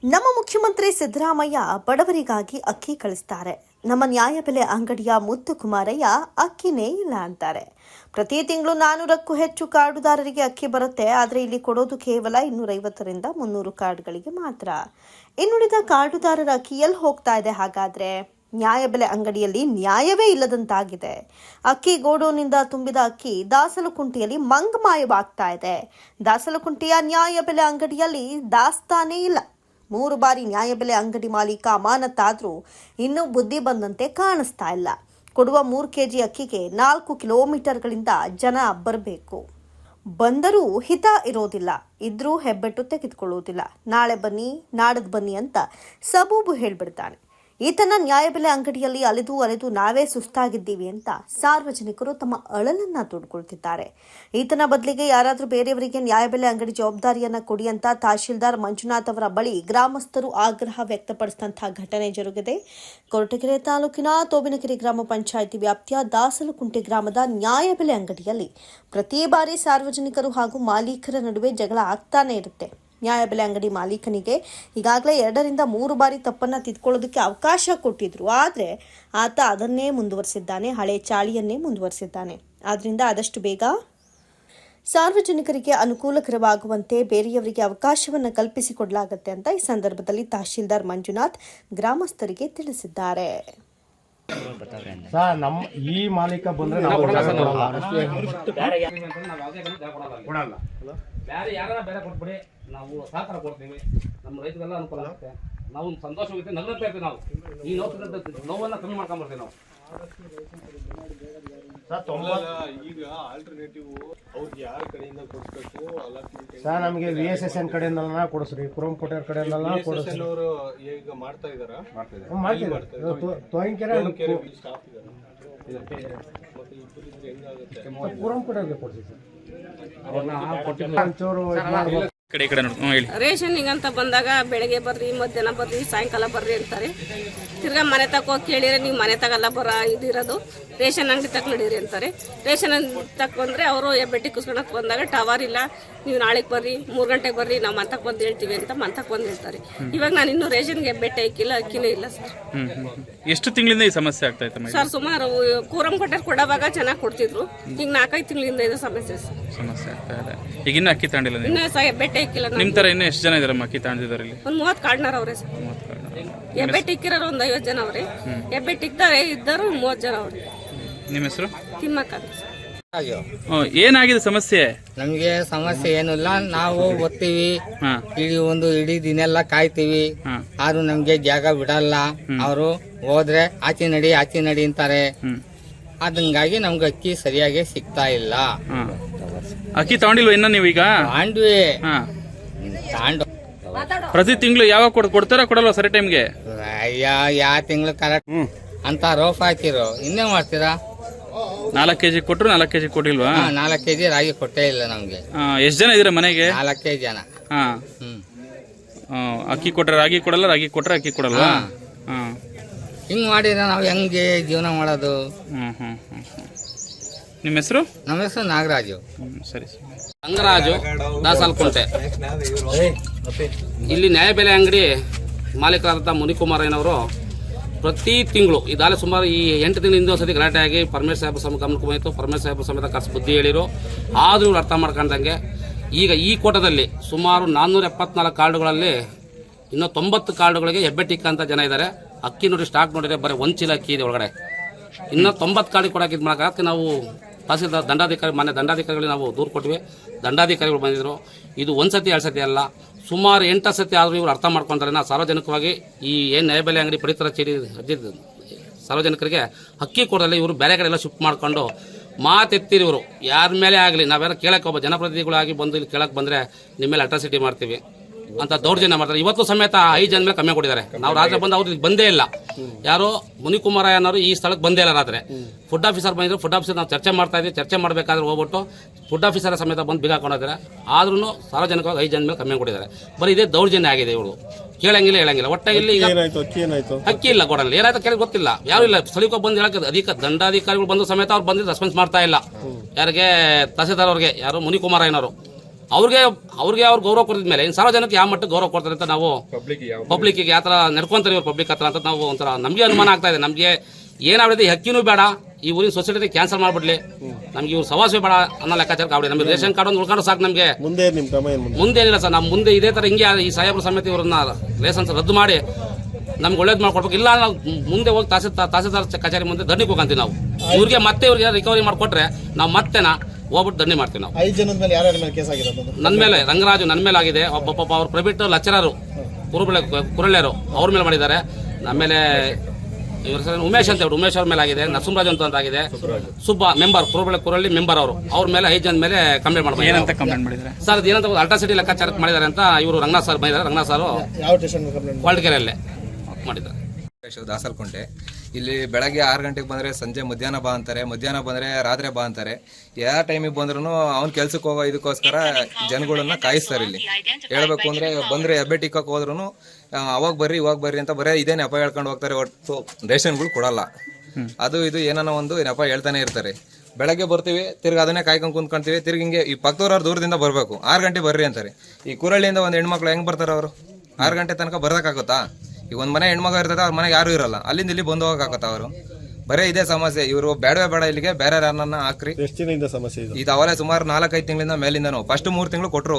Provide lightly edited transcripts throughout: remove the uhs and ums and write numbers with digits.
ನಮ್ಮ ಮುಖ್ಯಮಂತ್ರಿ ಸಿದ್ದರಾಮಯ್ಯ ಬಡವರಿಗಾಗಿ ಅಕ್ಕಿ ಕಳಿಸ್ತಾರೆ. ನಮ್ಮ ನ್ಯಾಯಬೆಲೆ ಅಂಗಡಿಯ ಮುದ್ದು ಕುಮಾರಯ್ಯ ಅಕ್ಕಿನೇ ಇಲ್ಲ ಅಂತಾರೆ. ಪ್ರತಿ ತಿಂಗಳು 400ಕ್ಕೂ ಹೆಚ್ಚು ಕಾರ್ಡುದಾರರಿಗೆ ಅಕ್ಕಿ ಬರುತ್ತೆ. ಆದರೆ ಇಲ್ಲಿ ಕೊಡೋದು ಕೇವಲ 250ರಿಂದ 300 ಕಾರ್ಡ್ಗಳಿಗೆ ಮಾತ್ರ. ಇನ್ನುಳಿದ ಕಾರ್ಡುದಾರರ ಅಕ್ಕಿ ಎಲ್ಲಿ ಹೋಗ್ತಾ ಇದೆ? ಹಾಗಾದ್ರೆ ನ್ಯಾಯಬೆಲೆ ಅಂಗಡಿಯಲ್ಲಿ ನ್ಯಾಯವೇ ಇಲ್ಲದಂತಾಗಿದೆ. ಅಕ್ಕಿ ಗೋಡೌನ್ನಿಂದ ತುಂಬಿದ ಅಕ್ಕಿ ದಾಸಲಕುಂಟೆಯಲ್ಲಿ ಮಂಗಮಾಯವಾಗ್ತಾ ಇದೆ. ದಾಸಲಕುಂಟೆಯ ನ್ಯಾಯಬೆಲೆ ಅಂಗಡಿಯಲ್ಲಿ ದಾಸ್ತಾನೇ ಇಲ್ಲ. 3 ಬಾರಿ ನ್ಯಾಯಬೆಲೆ ಅಂಗಡಿ ಮಾಲೀಕ ಅಮಾನತಾದ್ರೂ ಇನ್ನೂ ಬುದ್ಧಿ ಬಂದಂತೆ ಕಾಣಿಸ್ತಾ ಇಲ್ಲ. ಕೊಡುವ 3 ಕೆಜಿ ಅಕ್ಕಿಗೆ 4 ಕಿಲೋಮೀಟರ್ಗಳಿಂದ ಜನ ಬರಬೇಕು. ಬಂದರೂ ಹಿತ ಇರೋದಿಲ್ಲ, ಇದ್ರೂ ಹೆಬ್ಬೆಟ್ಟು ತೆಗೆದುಕೊಳ್ಳುವುದಿಲ್ಲ. ನಾಳೆ ಬನ್ನಿ, ನಾಡದ್ ಬನ್ನಿ ಅಂತ ಸಬೂಬು ಹೇಳ್ಬಿಡ್ತಾನೆ. ಈತನ ನ್ಯಾಯಬೆಲೆ ಅಂಗಡಿಯಲ್ಲಿ ಅಲೆದು ನಾವೇ ಸುಸ್ತಾಗಿದ್ದೀವಿ ಅಂತ ಸಾರ್ವಜನಿಕರು ತಮ್ಮ ಅಳಲನ್ನ ತೋಡ್ಕೊಳ್ತಿದ್ದಾರೆ. ಈತನ ಬದಲಿಗೆ ಯಾರಾದರೂ ಬೇರೆಯವರಿಗೆ ನ್ಯಾಯಬೆಲೆ ಅಂಗಡಿ ಜವಾಬ್ದಾರಿಯನ್ನ ಕೊಡಿ ಅಂತ ತಹಶೀಲ್ದಾರ್ ಮಂಜುನಾಥ್ ಅವರ ಬಳಿ ಗ್ರಾಮಸ್ಥರು ಆಗ್ರಹ ವ್ಯಕ್ತಪಡಿಸಿದಂತಹ ಘಟನೆ ಜರುಗಿದೆ. ಕೊರಟಗೆರೆ ತಾಲೂಕಿನ ತೋಬಿನಕೆರೆ ಗ್ರಾಮ ಪಂಚಾಯಿತಿ ವ್ಯಾಪ್ತಿಯ ದಾಸಲಕುಂಟೆ ಗ್ರಾಮದ ನ್ಯಾಯಬೆಲೆ ಅಂಗಡಿಯಲ್ಲಿ ಪ್ರತಿ ಬಾರಿ ಸಾರ್ವಜನಿಕರು ಹಾಗೂ ಮಾಲೀಕರ ನಡುವೆ ಜಗಳ ಆಗ್ತಾನೆ ಇರುತ್ತೆ. ನ್ಯಾಯಬೆಲೆ ಅಂಗಡಿ ಮಾಲೀಕನಿಗೆ ಈಗಾಗಲೇ 2ರಿಂದ 3 ಬಾರಿ ತಪ್ಪನ್ನು ತಿದ್ಕೊಳ್ಳೋದಕ್ಕೆ ಅವಕಾಶ ಕೊಟ್ಟಿದ್ರು. ಆದರೆ ಆತ ಅದನ್ನೇ ಮುಂದುವರಿಸಿದ್ದಾನೆ, ಹಳೆ ಚಾಳಿಯನ್ನೇ ಮುಂದುವರಿಸಿದ್ದಾನೆ. ಆದ್ದರಿಂದ ಆದಷ್ಟು ಬೇಗ ಸಾರ್ವಜನಿಕರಿಗೆ ಅನುಕೂಲಕರವಾಗುವಂತೆ ಬೇರೆಯವರಿಗೆ ಅವಕಾಶವನ್ನು ಕಲ್ಪಿಸಿಕೊಡಲಾಗುತ್ತೆ ಅಂತ ಈ ಸಂದರ್ಭದಲ್ಲಿ ತಹಶೀಲ್ದಾರ್ ಮಂಜುನಾಥ್ ಗ್ರಾಮಸ್ಥರಿಗೆ ತಿಳಿಸಿದ್ದಾರೆ. ಸರ್, ನಮ್ಮ ಈ ಮಾಲೀಕ ಬಂದ್ರೆ ನಾವು ಬೇರೆ ಯಾರ ಬೇರೆ ಕೊಟ್ಬಿಡಿ, ನಾವು ಸಹಕಾರ ಕೊಡ್ತೀವಿ. ನಮ್ಮ ರೈತರಿಗೆಲ್ಲ ಅನುಕೂಲ ಆಗುತ್ತೆ. ನಾವು ಸಂತೋಷವಾಗಿ ನಗ್ನಗ್ತಾ ಇರ್ತೀವಿ. ನಾವು ಈ ನೋವನ್ನು ಕಮ್ಮಿ ಮಾಡ್ಕೊಂಡ್ಬರ್ತೀವಿ ನಾವು. ಈಗ ಆಲ್ಟರ್ನೇಟಿವ್ ಅವ್ರಿಗೆ ಯಾರ ಕಡೆಯಿಂದ ಕೊಡಿಸ್ಬೇಕು? ಸರ್, ನಮಗೆ VSSN ಕಡೆಯಿಂದಲ್ಲ ಕೊಡಿಸ್ರಿ, ಕುರಂಕೋಟೆ ಕಡೆಯಿಂದಲ್ಲ ಕೊಡಿಸ್ರಿ. ಅವರು ಈಗ ಮಾಡ್ತಾ ಇದಾರಾ? ತೋಯಿಂಕೆರೆ ಸ್ಟಾಫ್ ಇದಾರೆ. ಮತ್ತೆ ಇಬ್ಬರು ಹೆಂಗಾಗುತ್ತೆ? ಕುರಂಕೋಟೆಗೆ ಕೊಡಿಸಿ ಸರ್. ರೇಷನ್ನಿಂಗ್ ಅಂತ ಬಂದಾಗ ಬೆಳಗ್ಗೆ ಬರ್ರಿ, ಮಧ್ಯಾಹ್ನ ಬರ್ರಿ, ಸಾಯಂಕಾಲ ಬರ್ರಿ ಅಂತಾರೆ. ತಿರ್ಗಾ ಮನೆ ತಕ್ಕ ಹೋಗಿ ಕೇಳಿದ್ರೆ ನೀವು ಮನೆ ತಗಲ್ಲ ಇದಿರೋದು ರೇಷನ್ ಅಂಗಡಿ ತಕ್ಕ ನಡೀರಿ ಅಂತಾರೆ. ರೇಷನ್ ತಕ್ಕ ಬಂದರೆ ಅವರು ಬೆಟ್ಟಿ ಕುಸ್ಕೊಳಕ್ಕೆ ಬಂದಾಗ ಟವರ್ ಇಲ್ಲ, ನೀವು ನಾಳೆಗೆ ಬರ್ರಿ, 3 ಗಂಟೆಗೆ ಬರ್ರಿ, ನಾವು ಮಂತಕ್ಕೆ ಬಂದು ಹೇಳ್ತೀವಿ ಅಂತ ಮಂತಕ್ಕೆ ಬಂದು ಹೇಳ್ತಾರೆ. ಇವಾಗ ನಾನು ಇನ್ನೂ ರೇಷನ್ಗೆ ಬೆಟ್ಟ ಹಾಕಿಲ್ಲ, ಅಕ್ಕಿನೇ ಇಲ್ಲ ಸರ್. ಎಷ್ಟು ತಿಂಗಳಿಂದ ಈ ಸಮಸ್ಯೆ ಆಗ್ತಾ ಇತ್ತು ಸರ್? ಸುಮಾರು ಕೂರಂ ಕೊಟ್ಟರೆ ಕೊಡೋವಾಗ ಚೆನ್ನಾಗಿ ಕೊಡ್ತಿದ್ರು. ಈಗ 4-5 ತಿಂಗಳಿಂದ ಇದು ಸಮಸ್ಯೆ ಸರ್. ಸಮಸ್ಯೆ ಆಗ್ತಾ ಇದೆ. ಈಗ ಇನ್ನೂ ಅಕ್ಕಿ ತಗೊಂಡಿಲ್ಲ ನೀವು? ಇನ್ನೂ ಬೆಟ್ಟ ಹಾಕಿಲ್ಲ. ನಿಮ್ಮ ಥರ ಇನ್ನೂ ಎಷ್ಟು ಜನ ಇದ್ದಾರೆ ಅಕ್ಕಿ ತಗೊಂಡಿದ್ದಾರೆ ಇಲ್ಲಿ? ಒಂದು 30 ಕಾರ್ಡ್ನರ್ ಅವರೇ ಸರ್. ಹೆಬ್ಬೆಟ್ಟು ಇಕ್ಕಿರೋರು ಒಂದು 50 ಜನ ಅವ್ರೆ. ಹೆಬ್ಬೆಟ್ಟು ಇಕ್ತಾರೆ ಇದ್ದರು 30 ಜನ ಅವ್ರೆ. ನಿಮ್ಮ ಹೆಸರು? ತಿಮ್ಮಕ್ಕ. ಏನಾಗಿದೆ ಸಮಸ್ಯೆ? ನಮಗೆ ಸಮಸ್ಯೆ ಏನಿಲ್ಲ, ನಾವು ಓದ್ತೀವಿ, ಇಡೀ ದಿನೆಲ್ಲ ಕಾಯ್ತೀವಿ. ಆದ್ರೂ ನಮ್ಗೆ ಜಾಗ ಬಿಡಲ್ಲ. ಅವರು ಹೋದ್ರೆ ಆಚೆ ನಡಿ ಅಂತಾರೆ. ಅದಂಗಾಗಿ ನಮ್ಗೆ ಅಕ್ಕಿ ಸರಿಯಾಗಿ ಸಿಗ್ತಾ ಇಲ್ಲ. ಅಕ್ಕಿ ತಗೊಂಡಿಲ್ವ ಇನ್ನ ನೀವೀಗ? ತಾಂಡ್ವಿ. ಪ್ರತಿ ತಿಂಗಳು ಯಾವಾಗ ಕೊಡ್ತಾರ ಕೊಡಲ್ವ ಸರಿ ಟೈಮ್ಗೆ? ಅಯ್ಯ, ಯಾವ ತಿಂಗಳು ಕರೆಕ್ಟ್ ಅಂತ ರೋಫ್ ಹಾಕಿರೋ. ಇನ್ನೇ ಮಾಡ್ತೀರಾ? 4 ಕೆಜಿ ಕೊಟ್ರು 4 ಕೆಜಿ ಕೊಟ್ಟಿಲ್ವಾ? 4 ಕೆಜಿ ರಾಗಿ ಕೊಟ್ಟೇ ಇಲ್ಲ ನಮ್ಗೆ. ಎಷ್ಟು ಜನ ಇದೀರ ಮನೆಗೆ? 4 ಜನ. ಅಕ್ಕಿ ಕೊಟ್ರೆ ರಾಗಿ ಕೊಡಲ್ಲ, ರಾಗಿ ಕೊಟ್ರೆ ಅಕ್ಕಿ ಕೊಡಲ್ವಾ? ಹಿಂಗ್ ಮಾಡಿದ್ರೆ ನಾವು ಹೆಂಗೆ ಜೀವನ ಮಾಡೋದು? ನಿಮ್ಮ ಹೆಸರು? ನಮ್ಮ ಹೆಸರು ನಾಗರಾಜು. ಸರಿ ಸರಿ. ರಂಗರಾಜು, ದಾಸಲಕುಂಟೆ. ಇಲ್ಲಿ ನ್ಯಾಯಬೆಲೆ ಅಂಗಡಿ ಮಾಲೀಕರಾದಂಥ ಮುನಿಕುಮಾರಯ್ಯನವರು ಪ್ರತಿ ತಿಂಗಳು ಇದಾಲೆ ಸುಮಾರು ಈ 8 ತಿಂಗಳಿಂದ ಒಂದ್ಸತಿ ಗಲಾಟೆ ಆಗಿ ಪರಮೇಶ್ ಸಾಹೇಬ್ ಗಮನಕ್ಕೆ ಬಂದಿತ್ತು. ಪರಮೇಶ್ ಸಾಹೇಬ್ ಸಮೇತ ಕರ್ಸಿ ಬುದ್ಧಿ ಹೇಳಿರು. ಆದರೂ ಇವ್ರು ಅರ್ಥ ಮಾಡ್ಕೊಂಡಂಗೆ ಈಗ ಈ ಕೋಟದಲ್ಲಿ ಸುಮಾರು 474 ಕಾರ್ಡುಗಳಲ್ಲಿ ಇನ್ನೂ 90 ಕಾರ್ಡುಗಳಿಗೆ ಹೆಬ್ಬೆಟ್ಟಿಕ್ಕಂಥ ಜನ ಇದ್ದಾರೆ. ಅಕ್ಕಿ ನೋಡಿ ಸ್ಟಾಕ್ ನೋಡಿದ್ರೆ ಬರೀ 1 ಚೀಲ ಅಕ್ಕಿ ಇದೆ ಒಳಗಡೆ. ಇನ್ನೂ 90 ಕಾರ್ಡ್ ಕೊಡೋಕೆ ಇದು ಮಾಡೋಕೆ ನಾವು ತಹಸೀಲ್ದಾರ್ ಮಾನ್ಯ ದಂಡಾಧಿಕಾರಿಗಳಿಗೆ ನಾವು ದೂರು ಕೊಟ್ಟಿವಿ. ದಂಡಾಧಿಕಾರಿಗಳು ಬಂದಿದ್ದರು. ಇದು 1 ಸತಿ 2 ಸತಿ ಅಲ್ಲ, ಸುಮಾರು 8 ಸತಿ ಆದರೂ ಇವರು ಅರ್ಥ ಮಾಡ್ಕೊಂತಾರೆ. ನಾವು ಸಾರ್ವಜನಿಕವಾಗಿ ಈ ಏನು ನ್ಯಾಯಬೆಲೆ ಅಂಗಡಿ ಪಡಿತರ ಚೀಟಿ ಸಾರ್ವಜನಿಕರಿಗೆ ಅಕ್ಕಿ ಕೊಡೋದಲ್ಲಿ ಇವರು ಬೇರೆ ಕಡೆ ಎಲ್ಲ ಶಿಫ್ಟ್ ಮಾಡ್ಕೊಂಡು ಮಾತೆತ್ತಿರಿ. ಇವರು ಯಾರ ಮೇಲೆ ಆಗಲಿ ನಾವ್ಯಾರು ಕೇಳಕ್ಕೆ ಒಬ್ಬ ಜನಪ್ರತಿನಿಧಿಗಳಾಗಿ ಬಂದು ಇಲ್ಲಿ ಕೇಳಕ್ಕೆ ಬಂದರೆ ನಿಮ್ಮ ಮೇಲೆ ಅಟ್ರಾಸಿಟಿ ಮಾಡ್ತೀವಿ ಅಂತ ದೌರ್ಜನ್ಯ ಮಾಡ್ತಾರೆ. ಇವತ್ತು ಸಮೇತ 5 ಜನ ಮೇಲೆ ಕಮ್ಮಿ ಕೊಟ್ಟಿದ್ದಾರೆ. ನಾವು ರಾತ್ರಿ ಬಂದು ಅವ್ರಿಗೆ ಬಂದೇ ಇಲ್ಲ. ಯಾರೋ ಮುನಿಕುಮಾರಯ್ಯ ಅನ್ನೋರು ಈ ಸ್ಥಳಕ್ಕೆ ಬಂದೇ ಇಲ್ಲ ರಾತ್ರಿ. ಫುಡ್ ಆಫೀಸರ್ ಬಂದಿದ್ರು. ಫುಡ್ ಆಫೀಸರ್ ನಾವು ಚರ್ಚೆ ಮಾಡ್ತಾ ಇದ್ವಿ. ಚರ್ಚೆ ಮಾಡಬೇಕಾದ್ರೆ ಹೋಗ್ಬಿಟ್ಟು ಫುಡ್ ಆಫೀಸರ್ ಸಮೇತ ಬಂದು ಬೀಗ ಹಾಕೊಂಡಿದ್ದಾರೆ. ಆದ್ರೂ ಸಾರ್ವಜನಿಕವಾಗಿ 5 ಜನ ಮೇಲೆ ಕಮ್ಮಿ ಕೊಟ್ಟಿದ್ದಾರೆ. ಬರೀ ಇದೇ ದೌರ್ಜನ್ಯ ಆಗಿದೆ. ಇವರು ಕೇಳಂಗಿಲ್ಲ ಹೇಳಂಗಿಲ್ಲ. ಒಟ್ಟಾಗಿ ಈಗ ಅಕ್ಕಿ ಇಲ್ಲ ಕೊಡಲ್ಲ. ಏನಾಯ್ತು ಕೇಳಿ ಗೊತ್ತಿಲ್ಲ. ಯಾರು ಇಲ್ಲ. ಸ್ಥಳೀಯ ಬಂದು ಹೇಳಕ್ಕೆ ದಂಡಾಧಿಕಾರಿಗಳು ಬಂದು ಸಮೇತ ಅವ್ರು ಬಂದು ರೆಸ್ಪಾನ್ಸ್ ಮಾಡ್ತಾ ಇಲ್ಲ. ಯಾರಿಗೆ ತಹಸೀಲ್ದಾರ್ ಅವ್ರಿಗೆ, ಯಾರು ಮುನಿಕುಮಾರಯ್ಯನವರು ಅವ್ರಿಗೆ ಅವ್ರು ಗೌರವ ಕೊಟ್ಟಿದ ಮೇಲೆ ಇನ್ನು ಸಾರ್ವಜನಿಕ ಯಾವ ಮಟ್ಟಕ್ಕೆ ಗೌರವ ಕೊಡ್ತಾರೆ ಅಂತ ನಾವು ಪಬ್ಲಿಕ್ಕಿಗೆ ಯಾವ ಥರ ನಡ್ಕೊಂತಾರೆ ಇವ್ರು ಪಬ್ಲಿಕ್ ಹತ್ರ ಅಂತ ನಾವು ಒಂಥರ ನಮಗೆ ಅನುಮಾನ ಆಗ್ತಾ ಇದೆ. ನಮಗೆ ಏನಾಗಿದೆ ಹಕ್ಕಿನೂ ಬೇಡ, ಈ ಊರಿನ ಸೊಸೈಟಿ ಕ್ಯಾನ್ಸಲ್ ಮಾಡ್ಬಿಡ್ಲಿ, ನಮ್ಗೆ ಇವ್ರು ಸವಾಸವೇ ಬೇಡ ಅನ್ನೋ ಲೆಕ್ಕಾಚಾರ ಆಗ್ಬಿಡಿ. ನಮಗೆ ರೇಷನ್ ಕಾರ್ಡ್ ಒಂದು ಉಳ್ಕೊಂಡು ಸಾಕು ನಮಗೆ. ಮುಂದೆ ಏನಿಲ್ಲ ಸರ್, ನಮ್ಮ ಮುಂದೆ ಇದೇ ಥರ ಹಿಂಗೆ ಈ ಸಾಹೇಬ್ರ ಸಮಿತಿ ಇವ್ರನ್ನ ರೇಷನ್ಸ್ ರದ್ದು ಮಾಡಿ ನಮ್ಗೆ ಒಳ್ಳೇದು ಮಾಡ್ಕೊಡ್ಬೇಕು. ಇಲ್ಲ ನಾವು ಮುಂದೆ ಹೋಗಿ ತಹಸೀಲ್ದಾರ್ ಕಚೇರಿ ಮುಂದೆ ಧರಣಿಗೆ ಹೋಗಂತೀವಿ ನಾವು. ಇವ್ರಿಗೆ ರಿಕವರಿ ಮಾಡಿಕೊಟ್ರೆ ನಾವು ಮತ್ತೆನಾ ಹೋಗ್ಬಿಟ್ಟು ದಂಡಿ ಮಾಡ್ತೀವಿ ನಾವು. 5 ಜನದ ಮೇಲೆ ಯಾರ್ಯಾರ ಮೇಲೆ ಕೇಸ್ ಆಗಿದೆ? ನನ್ನ ಮೇಲೆ ರಂಗರಾಜು ನನ್ನ ಮೇಲೆ ಆಗಿದೆ. ಒಬ್ಬ ಅವ್ರ ಪ್ರೈವೇಟ್ ಲೆಕ್ಚರರು ಕುರಳ್ಳಿಯರು ಅವ್ರ ಮೇಲೆ ಮಾಡಿದ್ದಾರೆ. ಆಮೇಲೆ ಇವ್ರ ಹೆಸರು ಉಮೇಶ್ ಅಂತ ಹೇಳಿ ಉಮೇಶ್ ಅವ್ರ ಮೇಲೆ ಆಗಿದೆ. ನರಸಿಂಹರಾಜು ಅಂತ ಆಗಿದೆ. ಸುಬ್ಬ ಮೆಂಬರ್ ಕುರಳ್ಳಿ ಮೆಂಬರ್ ಅವ್ರ ಮೇಲೆ 5 ಜನ ಮೇಲೆ ಕಂಪ್ಲೇಂಟ್ ಮಾಡ್ತಾರೆ. ಏನಂತ ಕಂಪ್ಲೇಂಟ್ ಮಾಡಿದ್ದಾರೆ ಸರ್? ಅದು ಏನಂತ ಅಲ್ಟ್ರಾಸಿಟಿ ಲೆಕ್ಕಾಚಾರ ಮಾಡಿದ್ದಾರೆ ಅಂತ ಇವರು ರಂಗನಾಥ್ ಸರ್ ಬಂದಿದ್ದಾರೆ. ರಂಗನಾಥ್ ಸರ್ ಯಾವ ಸ್ಟೇಷನ್ ಕಂಪ್ಲೇಂಟ್ ಹೊಳಲ್ಕೆರೆಯಲ್ಲೇ ಮಾಡಿದ್ದಾರೆ. ದಾಸಲ್ಕೊಂಡೆ. ಇಲ್ಲಿ ಬೆಳಗ್ಗೆ 6 ಗಂಟೆಗೆ ಬಂದರೆ ಸಂಜೆ ಮಧ್ಯಾಹ್ನ ಬಾ ಅಂತಾರೆ, ಮಧ್ಯಾಹ್ನ ಬಂದರೆ ರಾತ್ರಿ ಬಾ ಅಂತಾರೆ. ಯಾವ ಟೈಮಿಗೆ ಬಂದ್ರೂ ಅವ್ನು ಕೆಲ್ಸಕ್ಕೆ ಹೋಗೋ ಇದಕ್ಕೋಸ್ಕರ ಜನಗಳನ್ನ ಕಾಯಿಸ್ತಾರೆ. ಇಲ್ಲಿ ಹೇಳ್ಬೇಕು ಅಂದರೆ ಬಂದರೆ ಹೆಬ್ಬೆಟ್ಟಿಕ್ಕಕ್ಕೆ ಹೋದ್ರೂ ಅವಾಗ ಬರ್ರಿ ಇವಾಗ ಬರ್ರಿ ಅಂತ ಬರೀ ಇದೇ ನೆಪ ಹೇಳ್ಕೊಂಡು ಹೋಗ್ತಾರೆ. ಒಟ್ಟು ರೇಷನ್ಗಳು ಕೊಡಲ್ಲ. ಅದು ಇದು ಏನಾನ ಒಂದು ನೆಪ ಹೇಳ್ತಾನೆ ಇರ್ತಾರೆ. ಬೆಳಗ್ಗೆ ಬರ್ತೀವಿ, ತಿರ್ಗಿ ಅದನ್ನೇ ಕಾಯ್ಕೊಂಡು ಕುಂತ್ಕೊಂತೀವಿ. ತಿರ್ಗಿ ಹಿಂಗೆ ಈ ಪಕ್ಕದವ್ರು ದೂರದಿಂದ ಬರಬೇಕು, 6 ಗಂಟೆ ಬರ್ರಿ ಅಂತಾರೆ. ಈ ಕುರಳ್ಳಿಯಿಂದ ಒಂದು ಹೆಣ್ಮಕ್ಳು ಹೆಂಗೆ ಬರ್ತಾರೆ ಅವರು? 6 ಗಂಟೆ ತನಕ ಬರೋಕ್ಕಾಗುತ್ತಾ? ಈಗ ಒಂದು ಮನೆ ಹೆಣ್ಮಗ ಇರ್ತದೆ, ಅವ್ರ ಮನೆಗೆ ಯಾರು ಇರಲ್ಲ, ಅಲ್ಲಿಂದ ಇಲ್ಲಿ ಬಂದು ಹೋಗಕ್ಕಾಗತ್ತ ಅವರು? ಬರೀ ಇದೇ ಸಮಸ್ಯೆ. ಇವರು ಬೇಡವೇ ಬೇಡ, ಇಲ್ಲಿಗೆ ಬೇರೆ ಯಾರನ್ನ ಹಾಕ್ರಿ. ಎಷ್ಟು ದಿನದಿಂದ ಸಮಸ್ಯೆ ಇದೆ ಇದು? ಅವಲೇ ಸುಮಾರು 4-5 ತಿಂಗಳಿಂದ ಮೇಲಿಂದನು. ಫಸ್ಟ್ 3 ತಿಂಗಳು ಕೊಟ್ಟರು,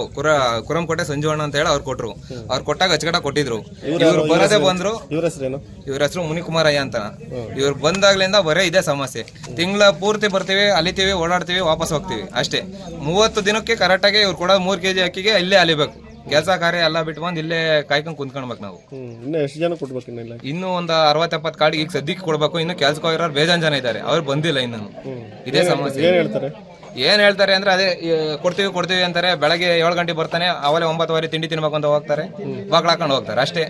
ಕುರಂಕೋಟೆ ಸಂಜೀವಣ್ಣ ಅಂತ ಹೇಳಿ ಅವ್ರು ಕೊಟ್ಟರು. ಅವ್ರು ಕೊಟ್ಟಾಗ ಅಚ್ಚಗಡ ಕೊಟ್ಟಿದ್ರು. ಇವ್ರು ಬರದೇ ಬಂದ್ರು. ಇವ್ರ ಹೆಸರೇನು? ಇವ್ರ ಹೆಸರು ಮುನಿಕುಮಾರಯ್ಯ ಅಂತ. ಇವ್ರು ಬಂದಾಗ್ಲಿಂದ ಬರೀ ಇದೇ ಸಮಸ್ಯೆ. ತಿಂಗಳ ಪೂರ್ತಿ ಬರ್ತೀವಿ, ಅಲಿತೀವಿ, ಓಡಾಡ್ತೀವಿ, ವಾಪಸ್ ಹೋಗ್ತೀವಿ ಅಷ್ಟೇ. 30 ದಿನಕ್ಕೆ ಕರೆಕ್ಟಾಗಿ ಇವ್ರು ಕೊಡೋದು 3 kg ಅಕ್ಕಿಗೆ ಇಲ್ಲೇ ಅಲಿಬೇಕು. ಕೆಲಸ ಕಾರ್ಯ ಎಲ್ಲ ಬಿಟ್ಟು ಬಂದು ಇಲ್ಲೇ ಕಾಯ್ಕೊಂಡು ಕುಂತ್ಕೊಳ್ಬೇಕು ನಾವು. ಇನ್ನು ಎಷ್ಟು ಜನ ಕೊಡ್ಬೇಕು? ಇನ್ನು ಒಂದು 60-70 ಕಾರ್ಡ್ ಈಗ ಸದ್ಯಕ್ಕೆ ಕೊಡ್ಬೇಕು. ಇನ್ನು ಕೆಲ್ಸಕ್ಕೆ ಹೋಗಿರೋರು ಬೇಜಾನ್ ಜನ ಇದ್ದಾರೆ, ಅವ್ರು ಬಂದಿಲ್ಲ ಇನ್ನು. ಇದೇ ಸಮಸ್ಯೆ. ಏನ್ ಹೇಳ್ತಾರೆ ಅಂದ್ರೆ ಅದೇ ಕೊಡ್ತೀವಿ ಅಂತಾರೆ. ಬೆಳಗ್ಗೆ 7 ಗಂಟೆಗೆ ಬರ್ತಾನೆ, ಅವಲೇ 9:15 ತಿಂಡಿ ತಿನ್ಬೇಕು ಅಂತ ಹೋಗ್ತಾರೆ, ಬಾಗ್ಲ ಹಾಕೊಂಡು ಹೋಗ್ತಾರೆ ಅಷ್ಟೇ.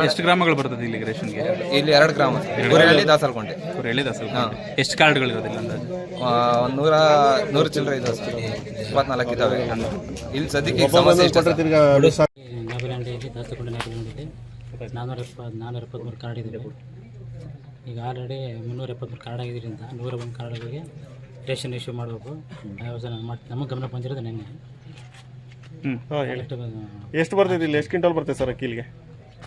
ಎಷ್ಟು ಗ್ರಾಮಗಳು ಬರ್ತದೆ ಇಲ್ಲಿ ರೇಷನ್ಗೆ? ಇಲ್ಲಿ 2 ಗ್ರಾಮ, ಕುರಳ್ಳಿ ದಾಸಲ್ಕೊಂಡೆ. ಎಷ್ಟು ಕಾರ್ಡ್ಗಳು ಇರೋದಿಲ್ಲ ಅಂದಾಜು? 100 ಚಿಲ್ಲರೆ ಇದು 24 ಇದಾವೆ ಇಲ್ಲಿ ಸದ್ಯಕ್ಕೆ. ಸಮಸ್ಯೆ ಇಷ್ಟ. ನಾಗಲಂಡಿಯಲ್ಲಿ ದಾಸಕೊಂಡ ನಾಗಲಂಡಿಯಲ್ಲಿ 473 ಕಾರ್ಡ್ ಇದೆ. ಈಗ ಆಲ್ರೆಡಿ 373 ಕಾರ್ಡ್ ಆಗಿದ್ದರಿಂದ 101 ಕಾರ್ಡ್ಗಳಿಗೆ ರೇಷನ್ ಇಶ್ಯೂ ಮಾಡಬೇಕು. ನಮಗೆ ಗಮನ ಬಂದಿರೋದು ನೆನ್ನೆ. ಎಷ್ಟು ಬರ್ತದೆ ಇಲ್ಲಿ? ಎಷ್ಟು ಕ್ವಿಂಟಲ್ ಬರ್ತದೆ ಸರ್ ಅಕ್ಕಿಲಿಗೆ?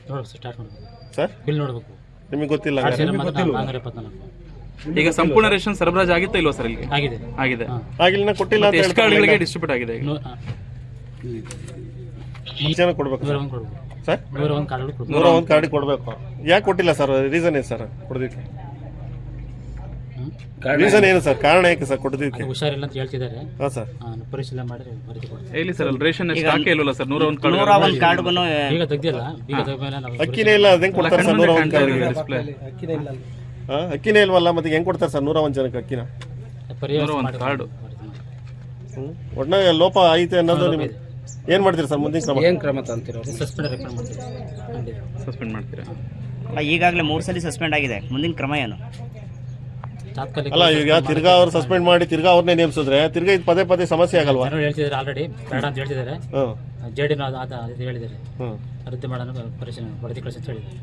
ನೋಡ್ಬೇಕು ಸರ್, ಸ್ಟಾರ್ಟ್ ಮಾಡಬೇಕು ಸರ್. ಬಿಲ್ ನೋಡಬೇಕು. ನಿಮಗೆ ಗೊತ್ತಿಲ್ಲ? 474 ಈಗ ಸಂಪೂರ್ಣ ರೇಷನ್ ಸರಬರಾಜು ಆಗಿತ್ತಾ ಇಲ್ವಾ ಸರ್? ಇಲ್ಲಿ ಆಗಿದೆ. ಆಗಿಲ್ಲ, ಕೊಟ್ಟಿಲ್ಲ. ಎಷ್ಟು ಕಾರ್ಡ್ಗಳಿಗೆ ಡಿಸ್ಟ್ರಿಬ್ಯೂಟ್ ಆಗಿದೆ? ಜನ ಕೊಡ್ಬೇಕು 101 ಕೊಡಬೇಕು ಸರ್. 101 ಕಾರ್ಡ್ಗಳು ಕೊಡಬೇಕು. 101 ಕಾರ್ಡ್ ಕೊಡಬೇಕು. ಯಾಕೆ ಕೊಟ್ಟಿಲ್ಲ ಸರ್? ರೀಸನ್ ಏನು ಸರ್ ಕೊಡೋದಕ್ಕೆ? ರೀಸನ್ ಏನು ಸರ್? ಕಾರಣ ಯಾಕೆ ಸರ್ ಕೊಡೋದಕ್ಕೆ? ಹುಷಾರಿಲ್ಲ ಅಂತ ಹೇಳ್ತಿದ್ದಾರೆ. ಹಾಂ ಸರ್. ಪರಿಶೀಲನೆ ಮಾಡಿ ವರದಿ ಕೊಡ್ತೀವಿ. ಹೇಳಿ ಸರ್, ಅಲ್ಲಿ ರೇಷನ್ ಹಾಕೇ ಇಲ್ವಲ್ಲ ಸರ್? 101 ಕಾರ್ಡ್ ಈಗ ತೆಗ್ದಿಲ್ಲ. ಈಗ ತೆಗ್ದ್ಮೇಲೆ ನಾವು ಅಕ್ಕಿನೇ ಇಲ್ಲ, ಅದು ಹೆಂಗೆ ಕೊಡ್ತಾರೆ ಸರ್? 101 ಕಾರ್ಡ್ ಡಿಸ್ಪ್ಲೇ ಅಕ್ಕಿನೇ ಇಲ್ವಲ್ಲ, ಮತ್ತೆ ಹೆಂಗೆ ಕೊಡ್ತಾರೆ ಸರ್ 101 ಜನಕ್ಕೆ ಅಕ್ಕಿನ? ಕಾರ್ಡ್ ಒಟ್ನಾಗ ಲೋಪ ಐತೆ ಅನ್ನೋದು ನಿಮ್ಗೆ ಏನು ಮಾಡ್ತೀರಿ ಸರ್? ಮುಂದಿನ ಕ್ರಮ ಏನು ಕ್ರಮ ಅಂತೀರೋ? ಸಸ್ಪೆಂಡ್ ಮಾಡ್ತೀರಾ? ಈಗಾಗಲೇ 3 ಸಲ ಸಸ್ಪೆಂಡ್ ಆಗಿದೆ. ಮುಂದಿನ ಕ್ರಮ ಏನು? ತಾತ್ಕಾಲಿಕ ಅಲ್ಲ, ಈಗ ತಿರ್ಗಾ ಅವ್ರು ಸಸ್ಪೆಂಡ್ ಮಾಡಿ ತಿರ್ಗಾ ಅವ್ರನ್ನೇ ನೇಮಿಸಿದ್ರೆ ತಿರ್ಗಾ ಇದು ಪದೇ ಸಮಸ್ಯೆ ಆಗಲ್ವಾ? ಜನರು ಹೇಳ್ತಿದ್ದಾರೆ ಆಲ್ರೆಡಿ ಬೇಡ ಅಂತ ಹೇಳ್ತಿದ್ದಾರೆ. ಜೆಡಿನ ಅದು ಹೇಳಿದ್ದಾರೆ ರದ್ದು ಮಾಡೋಣ, ಪರಿಶೀಲನೆ ವರದಿ ಕಳಿಸಿ ಅಂತ ಹೇಳಿದ್ದಾರೆ.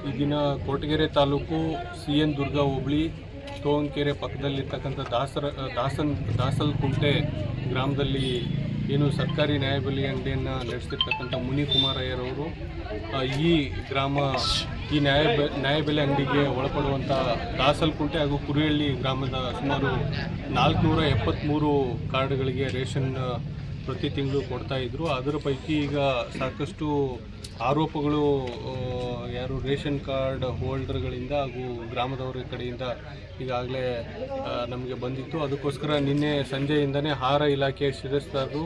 ಈಗಿನ ಕೊರಟಗೆರೆ ತಾಲೂಕು CN ದುರ್ಗ ಹೋಬಳಿ ತೋಂಕೆರೆ ಪಕ್ಕದಲ್ಲಿರ್ತಕ್ಕಂಥ ದಾಸಲ್ಕುಂಟೆ ಗ್ರಾಮದಲ್ಲಿ ಏನು ಸರ್ಕಾರಿ ನ್ಯಾಯಬೆಲೆ ಅಂಗಡಿಯನ್ನು ನಡೆಸ್ತಿರ್ತಕ್ಕಂಥ ಮುನಿಕುಮಾರಯ್ಯರವರು ಈ ನ್ಯಾಯಬೆಲೆ ಅಂಗಡಿಗೆ ಒಳಪಡುವಂಥ ದಾಸಲ್ಕುಂಟೆ ಹಾಗೂ ಕುರಿಹಳ್ಳಿ ಗ್ರಾಮದ ಸುಮಾರು 473 ಕಾರ್ಡ್ಗಳಿಗೆ ರೇಷನ್ ಪ್ರತಿ ತಿಂಗಳು ಕೊಡ್ತಾ ಇದ್ರು. ಅದರ ಪೈಕಿ ಈಗ ಸಾಕಷ್ಟು ಆರೋಪಗಳು ಯಾರು ರೇಷನ್ ಕಾರ್ಡ್ ಹೋಲ್ಡರ್ಗಳಿಂದ ಹಾಗೂ ಗ್ರಾಮದವರ ಕಡೆಯಿಂದ ಈಗಾಗಲೇ ನಮಗೆ ಬಂದಿತ್ತು. ಅದಕ್ಕೋಸ್ಕರ ನಿನ್ನೆ ಸಂಜೆಯಿಂದನೇ ಆಹಾರ ಇಲಾಖೆಯ ಶಿರಸ್ತಾರರು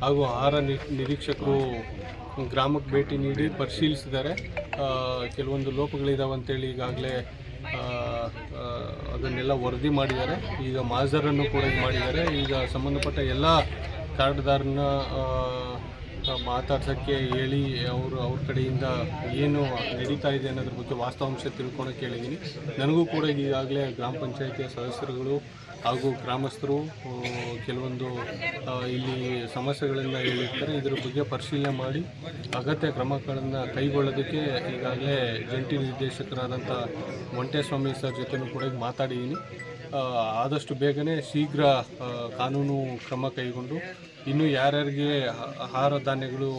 ಹಾಗೂ ಆಹಾರ ನಿರೀಕ್ಷಕರು ಗ್ರಾಮಕ್ಕೆ ಭೇಟಿ ನೀಡಿ ಪರಿಶೀಲಿಸಿದ್ದಾರೆ. ಕೆಲವೊಂದು ಲೋಪಗಳಿದಾವೆ ಅಂತೇಳಿ ಈಗಾಗಲೇ ಅದನ್ನೆಲ್ಲ ವರದಿ ಮಾಡಿದ್ದಾರೆ. ಈಗ ಮಾಜರನ್ನು ಕೂಡ ಮಾಡಿದ್ದಾರೆ. ಈಗ ಸಂಬಂಧಪಟ್ಟ ಎಲ್ಲ ಕಾರ್ಡ್ದಾರನ್ನ ಮಾತಾಡ್ಸೋಕ್ಕೆ ಹೇಳಿ ಅವ್ರ ಕಡೆಯಿಂದ ಏನು ನಡೀತಾ ಇದೆ ಅನ್ನೋದ್ರ ಬಗ್ಗೆ ವಾಸ್ತವಾಂಶ ತಿಳ್ಕೊಳಕ್ಕೆ ಹೇಳಿದ್ದೀನಿ. ನನಗೂ ಕೂಡ ಈಗಾಗಲೇ ಗ್ರಾಮ ಪಂಚಾಯಿತಿಯ ಸದಸ್ಯರುಗಳು ಹಾಗೂ ಗ್ರಾಮಸ್ಥರು ಕೆಲವೊಂದು ಇಲ್ಲಿ ಸಮಸ್ಯೆಗಳನ್ನು ಹೇಳಿರ್ತಾರೆ. ಇದರ ಬಗ್ಗೆ ಪರಿಶೀಲನೆ ಮಾಡಿ ಅಗತ್ಯ ಕ್ರಮಗಳನ್ನು ಕೈಗೊಳ್ಳೋದಕ್ಕೆ ಈಗಾಗಲೇ ಜಂಟಿ ನಿರ್ದೇಶಕರಾದಂಥ ವೆಂಕಟೇಸ್ವಾಮಿ ಸರ್ ಜೊತೆನೂ ಕೂಡ ಮಾತಾಡಿದ್ದೀನಿ. ಆದಷ್ಟು ಬೇಗನೆ ಶೀಘ್ರ ಕಾನೂನು ಕ್ರಮ ಕೈಗೊಂಡು ಇನ್ನು ಯಾರ್ಯಾರಿಗೆ ಆಹಾರ ಧಾನ್ಯಗಳು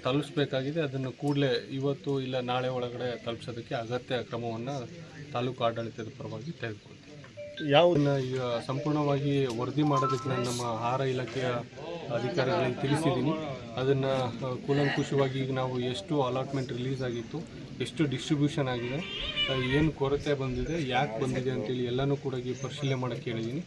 ತಲುಪಿಸ್ಬೇಕಾಗಿದೆ ಅದನ್ನು ಕೂಡಲೇ ಇವತ್ತು ಇಲ್ಲ ನಾಳೆ ಒಳಗಡೆ ತಲುಪಿಸೋದಕ್ಕೆ ಅಗತ್ಯ ಕ್ರಮವನ್ನು ತಾಲೂಕು ಆಡಳಿತದ ಪರವಾಗಿ ತೆಗೆದುಕೊಳ್ತೀವಿ. ಈಗ ಸಂಪೂರ್ಣವಾಗಿ ವರದಿ ಮಾಡೋದಕ್ಕೆ ನಾನು ನಮ್ಮ ಆಹಾರ ಇಲಾಖೆಯ ಅಧಿಕಾರಿಗಳಿಗೆ ತಿಳಿಸಿದ್ದೀನಿ. ಅದನ್ನು ಕೂಲಂಕುಷವಾಗಿ ಈಗ ನಾವು ಎಷ್ಟು ಅಲಾಟ್ಮೆಂಟ್ ರಿಲೀಸ್ ಆಗಿತ್ತು, ಎಷ್ಟು ಡಿಸ್ಟ್ರಿಬ್ಯೂಷನ್ ಆಗಿದೆ, ಏನು ಕೊರತೆ ಬಂದಿದೆ, ಯಾಕೆ ಬಂದಿದೆ ಅಂತೇಳಿ ಎಲ್ಲನೂ ಕೂಡ ಪರಿಶೀಲನೆ ಮಾಡೋಕ್ಕೆ ಹೇಳಿದ್ದೀನಿ.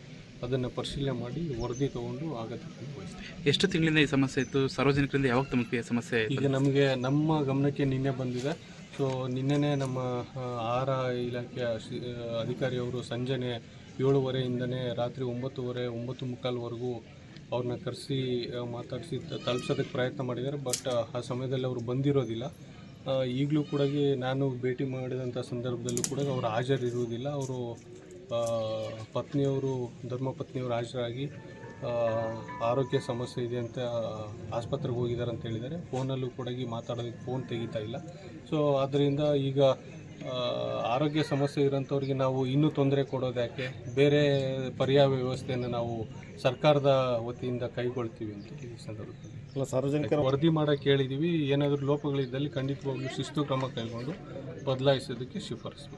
ಅದನ್ನು ಪರಿಶೀಲನೆ ಮಾಡಿ ವರದಿ ತೊಗೊಂಡು ಅಗತ್ಯ ವಹಿಸ್ತೀವಿ. ಎಷ್ಟು ತಿಂಗಳಿಂದ ಈ ಸಮಸ್ಯೆ ಇತ್ತು? ಸಾರ್ವಜನಿಕರಿಂದ ಯಾವಾಗ ತಮಗೆ ಸಮಸ್ಯೆ ಈಗ ನಮಗೆ ನಮ್ಮ ಗಮನಕ್ಕೆ ನಿನ್ನೆ ಬಂದಿದೆ. ಸೊ ನಿನ್ನೆನೇ ನಮ್ಮ ಆಹಾರ ಇಲಾಖೆಯ ಅಧಿಕಾರಿಯವರು ಸಂಜೆನೆ 7:30ಇಂದನೇ ರಾತ್ರಿ 9:30-9:45ವರೆಗೂ ಅವ್ರನ್ನ ಕರೆಸಿ ಮಾತಾಡಿಸಿ ತಲುಪಿಸೋದಕ್ಕೆ ಪ್ರಯತ್ನ ಮಾಡಿದ್ದಾರೆ. ಬಟ್ ಆ ಸಮಯದಲ್ಲಿ ಅವರು ಬಂದಿರೋದಿಲ್ಲ. ಈಗಲೂ ಕೂಡ ನಾನು ಭೇಟಿ ಮಾಡಿದಂಥ ಸಂದರ್ಭದಲ್ಲೂ ಕೂಡ ಅವರು ಹಾಜರಿರುವುದಿಲ್ಲ. ಅವರು ಪತ್ನಿಯವರು ಧರ್ಮಪತ್ನಿಯವರು ಹಾಜರಾಗಿ ಆರೋಗ್ಯ ಸಮಸ್ಯೆ ಇದೆ ಅಂತ ಆಸ್ಪತ್ರೆಗೆ ಹೋಗಿದ್ದಾರೆ ಅಂತ ಹೇಳಿದ್ದಾರೆ. ಫೋನಲ್ಲೂ ಕೂಡ ಮಾತಾಡೋದಕ್ಕೆ ಫೋನ್ ತೆಗಿತಾ ಇಲ್ಲ. ಸೊ ಆದ್ದರಿಂದ ಈಗ ಆರೋಗ್ಯ ಸಮಸ್ಯೆ ಇರೋಂಥವ್ರಿಗೆ ನಾವು ಇನ್ನೂ ತೊಂದರೆ ಕೊಡೋದು ಯಾಕೆ, ಬೇರೆ ಪರ್ಯಾಯ ವ್ಯವಸ್ಥೆಯನ್ನು ನಾವು ಸರ್ಕಾರದ ವತಿಯಿಂದ ಕೈಗೊಳ್ತೀವಿ ಅಂತ ಈ ಸಂದರ್ಭದಲ್ಲಿ ಸಾರ್ವಜನಿಕರ ವರದಿ ಮಾಡೋಕ್ಕೆ ಹೇಳಿದ್ದೀವಿ. ಏನಾದರೂ ಲೋಪಗಳಿದ್ದಲ್ಲಿ ಖಂಡಿತವಾಗ್ಲೂ ಶಿಸ್ತು ಕ್ರಮ ಕೈಗೊಂಡು ಬದಲಾಯಿಸೋದಕ್ಕೆ ಶಿಫಾರಸು.